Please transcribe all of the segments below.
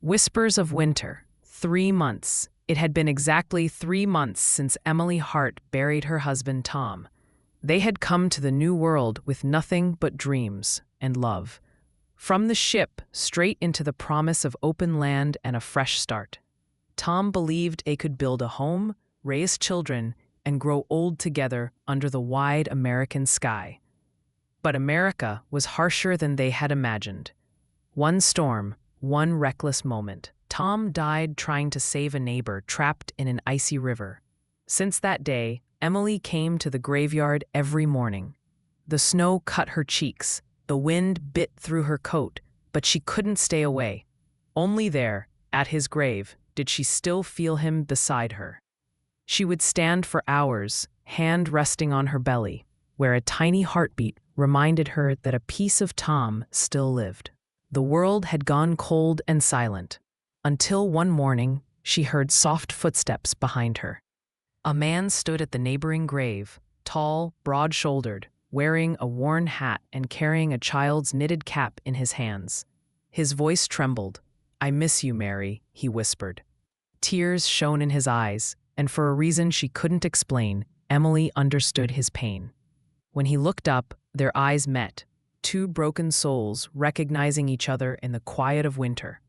Whispers of winter. 3 months. It had been exactly 3 months since Emily Hart buried her husband Tom. They had come to the new world with nothing but dreams and love. From the ship straight into the promise of open land and a fresh start. Tom believed they could build a home, raise children, and grow old together under the wide American sky. But America was harsher than they had imagined. One storm, one reckless moment. Tom died trying to save a neighbor trapped in an icy river. Since that day, Emily came to the graveyard every morning. The snow cut her cheeks, the wind bit through her coat, but she couldn't stay away. Only there, at his grave, did she still feel him beside her. She would stand for hours, hand resting on her belly, where a tiny heartbeat reminded her that a piece of Tom still lived. The world had gone cold and silent, until one morning she heard soft footsteps behind her. A man stood at the neighboring grave, tall, broad-shouldered, wearing a worn hat and carrying a child's knitted cap in his hands. His voice trembled. "I miss you, Mary," he whispered. Tears shone in his eyes, and for a reason she couldn't explain, Emily understood his pain. When he looked up, their eyes met, two broken souls recognizing each other in the quiet of winter.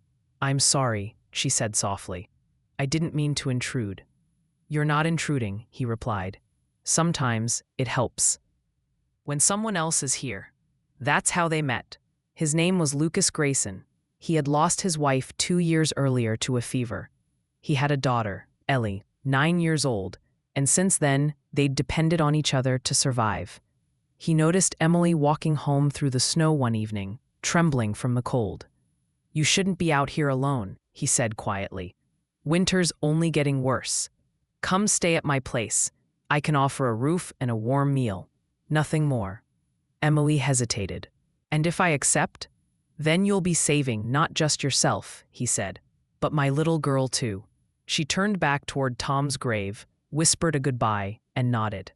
"I'm sorry," she said softly. "I didn't mean to intrude." "You're not intruding," he replied. "Sometimes it helps when someone else is here." That's how they met. His name was Lucas Grayson. He had lost his wife 2 years earlier to a fever. He had a daughter, Ellie, 9 years old, and since then, they'd depended on each other to survive. He noticed Emily walking home through the snow one evening, trembling from the cold. "You shouldn't be out here alone," he said quietly. "Winter's only getting worse. Come stay at my place. I can offer a roof and a warm meal. Nothing more." Emily hesitated. "And if I accept? Then you'll be saving not just yourself," he said, "but my little girl too." She turned back toward Tom's grave, whispered a goodbye, and nodded.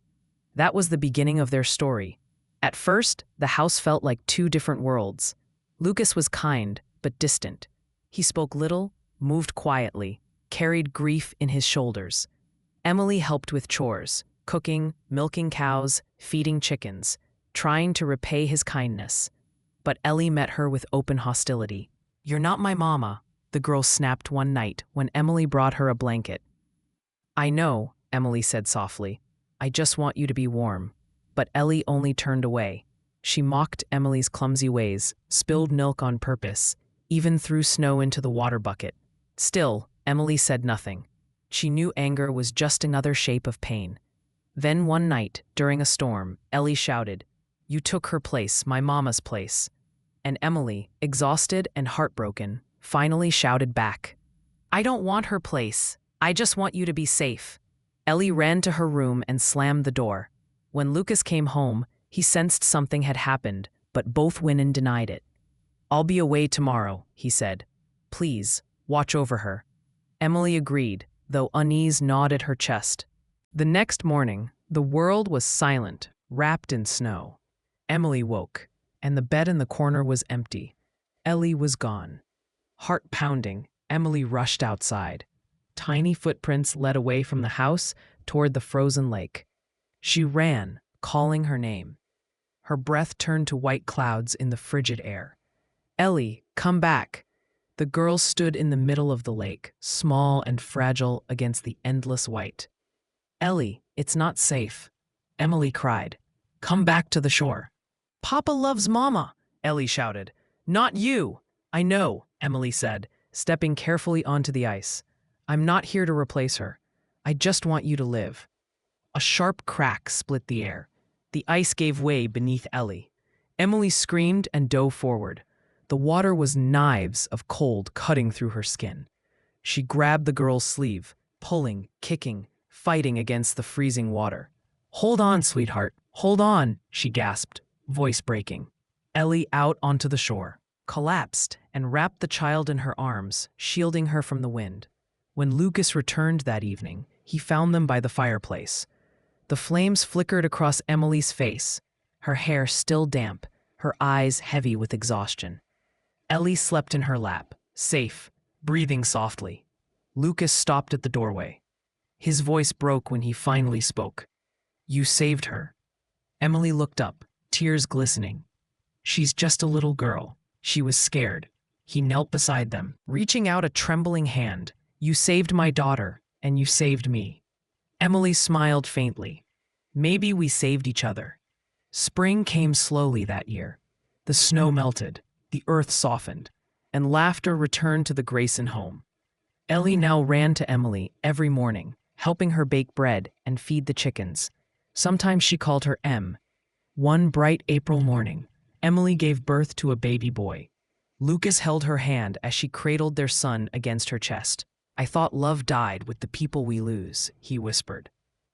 That was the beginning of their story. At first, the house felt like two different worlds. Lucas was kind, but distant. He spoke little, moved quietly, carried grief in his shoulders. Emily helped with chores, cooking, milking cows, feeding chickens, trying to repay his kindness. But Ellie met her with open hostility. "You're not my mama," the girl snapped one night when Emily brought her a blanket. "I know," Emily said softly. "I just want you to be warm." But Ellie only turned away. She mocked Emily's clumsy ways, spilled milk on purpose, even threw snow into the water bucket. Still, Emily said nothing. She knew anger was just another shape of pain. Then one night, during a storm, Ellie shouted, "You took her place, my mama's place." And Emily, exhausted and heartbroken, finally shouted back, "I don't want her place. I just want you to be safe." Ellie ran to her room and slammed the door. When Lucas came home, he sensed something had happened, but both women denied it. "I'll be away tomorrow," he said. "Please, watch over her." Emily agreed, though unease gnawed at her chest. The next morning, the world was silent, wrapped in snow. Emily woke, and the bed in the corner was empty. Ellie was gone. Heart pounding, Emily rushed outside. Tiny footprints led away from the house toward the frozen lake. She ran, calling her name. Her breath turned to white clouds in the frigid air. "Ellie, come back!" The girl stood in the middle of the lake, small and fragile against the endless white. "Ellie, it's not safe," Emily cried. "Come back to the shore." "Papa loves Mama," Ellie shouted. "Not you." "I know," Emily said, stepping carefully onto the ice. "I'm not here to replace her. I just want you to live." A sharp crack split the air. The ice gave way beneath Ellie. Emily screamed and dove forward. The water was knives of cold cutting through her skin. She grabbed the girl's sleeve, pulling, kicking, fighting against the freezing water. "Hold on, sweetheart, hold on," she gasped, voice breaking. Ellie out onto the shore, collapsed, and wrapped the child in her arms, shielding her from the wind. When Lucas returned that evening, he found them by the fireplace. The flames flickered across Emily's face, her hair still damp, her eyes heavy with exhaustion. Ellie slept in her lap, safe, breathing softly. Lucas stopped at the doorway. His voice broke when he finally spoke. "You saved her." Emily looked up, tears glistening. "She's just a little girl." She was scared. He knelt beside them, reaching out a trembling hand. "You saved my daughter, and you saved me." Emily smiled faintly. "Maybe we saved each other." Spring came slowly that year. The snow melted, the earth softened, and laughter returned to the Grayson home. Ellie now ran to Emily every morning, helping her bake bread and feed the chickens. Sometimes she called her Em. One bright April morning, Emily gave birth to a baby boy. Lucas held her hand as she cradled their son against her chest. "I thought love died with the people we lose," he whispered.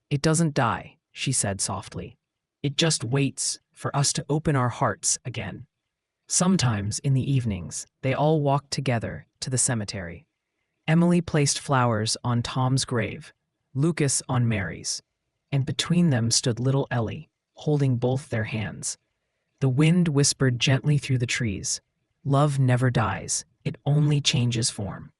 "It doesn't die," she said softly. "It just waits for us to open our hearts again." Sometimes, in the evenings, they all walked together to the cemetery. Emily placed flowers on Tom's grave, Lucas on Mary's, and between them stood little Ellie, holding both their hands. The wind whispered gently through the trees. Love never dies, it only changes form.